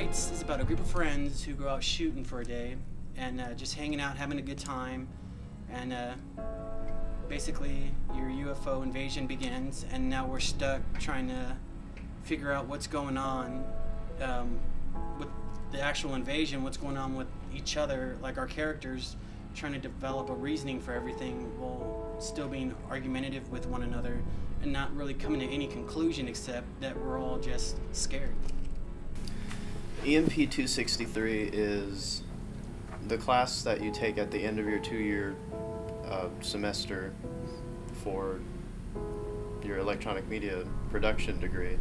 Lights is about a group of friends who go out shooting for a day and just hanging out, having a good time, and basically your UFO invasion begins, and now we're stuck trying to figure out what's going on with the actual invasion, what's going on with each other, like our characters trying to develop a reasoning for everything while still being argumentative with one another and not really coming to any conclusion except that we're all just scared. EMP 263 is the class that you take at the end of your 2-year semester for your electronic media production degree.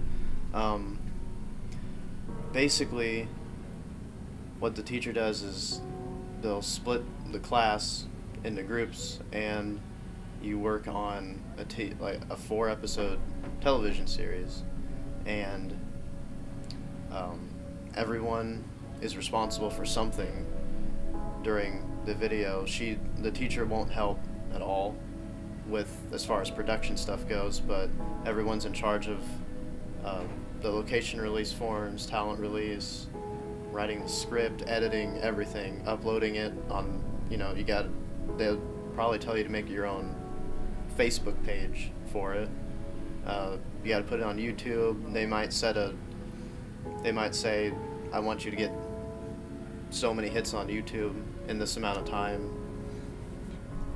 Basically, what the teacher does is they'll split the class into groups, and you work on a 4-episode television series, and everyone is responsible for something during the video. The teacher won't help at all with as far as production stuff goes, but everyone's in charge of the location release forms, talent release, writing the script, editing everything, uploading it on, they'll probably tell you to make your own Facebook page for it. You got to put it on YouTube. They might say, I want you to get so many hits on YouTube in this amount of time.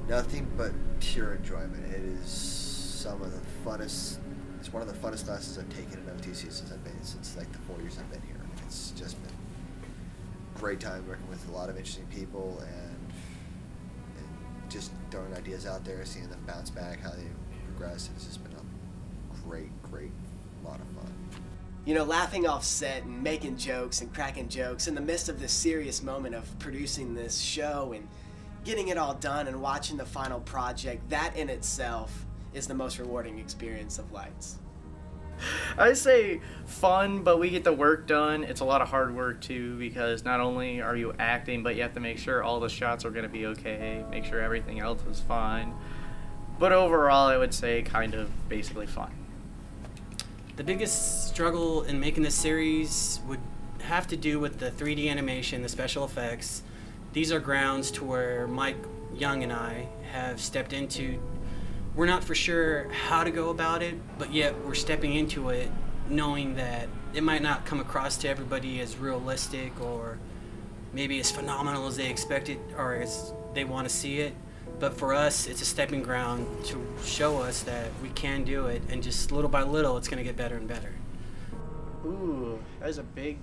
Nothing but pure enjoyment. It is some of the funnest. It's one of the funnest classes I've taken in OTC since like the 4 years I've been here. It's just been a great time working with a lot of interesting people and just throwing ideas out there, seeing them bounce back, how they progress. It's just been a great lot of fun. You know, laughing off set and making jokes and cracking jokes in the midst of this serious moment of producing this show and getting it all done and watching the final project, that in itself is the most rewarding experience of Lights. I say fun, but we get the work done. It's a lot of hard work too, because not only are you acting, but you have to make sure all the shots are going to be okay, make sure everything else is fine. But overall, I would say kind of basically fun. The biggest struggle in making this series would have to do with the 3D animation, the special effects. These are grounds to where Mike Young and I have stepped into. We're not for sure how to go about it, but yet we're stepping into it knowing that it might not come across to everybody as realistic or maybe as phenomenal as they expect it or as they want to see it. But for us, it's a stepping ground to show us that we can do it, and just little by little, it's going to get better and better. Ooh, that's a big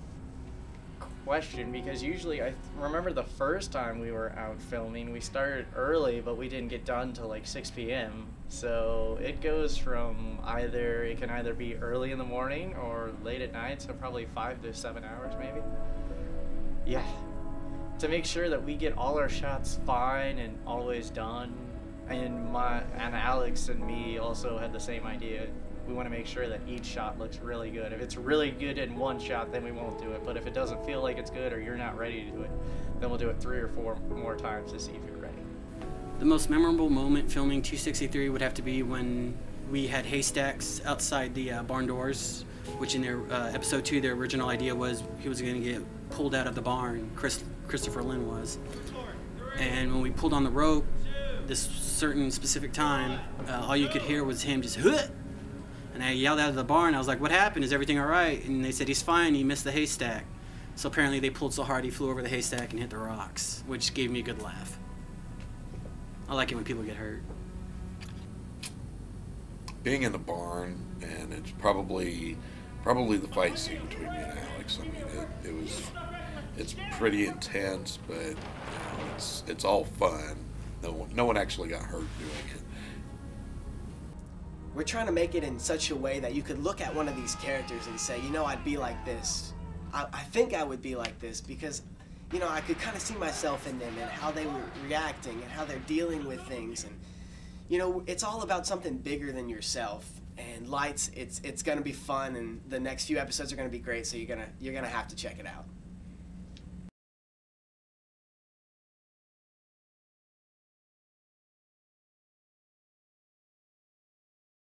question, because usually I remember the first time we were out filming, we started early, but we didn't get done till like 6 p.m. So it goes from it can either be early in the morning or late at night, so probably 5 to 7 hours maybe. Yeah. To make sure that we get all our shots fine and always done, and Alex and me also had the same idea. We want to make sure that each shot looks really good. If it's really good in one shot, then we won't do it. But if it doesn't feel like it's good or you're not ready to do it, then we'll do it 3 or 4 more times to see if you're ready. The most memorable moment filming 263 would have to be when we had haystacks outside the barn doors, which in their episode 2, their original idea was he was going to get pulled out of the barn. Christopher Lynn was. And when we pulled on the rope, this certain specific time, all you could hear was him just, "Huh!" And I yelled out of the barn. I was like, "What happened? Is everything all right?" And they said, "He's fine. He missed the haystack." So apparently they pulled so hard he flew over the haystack and hit the rocks, which gave me a good laugh. I like it when people get hurt. Being in the barn, and it's probably the fight scene between me and Alex. I mean, it's pretty intense, but it's all fun. No one actually got hurt doing it. We're trying to make it in such a way that you could look at one of these characters and say, you know, I'd be like this. I think I would be like this, because, you know, I could kind of see myself in them and how they were reacting and how they're dealing with things. And, you know, it's all about something bigger than yourself. And Lights, it's going to be fun, and the next few episodes are going to be great, so you're gonna have to check it out.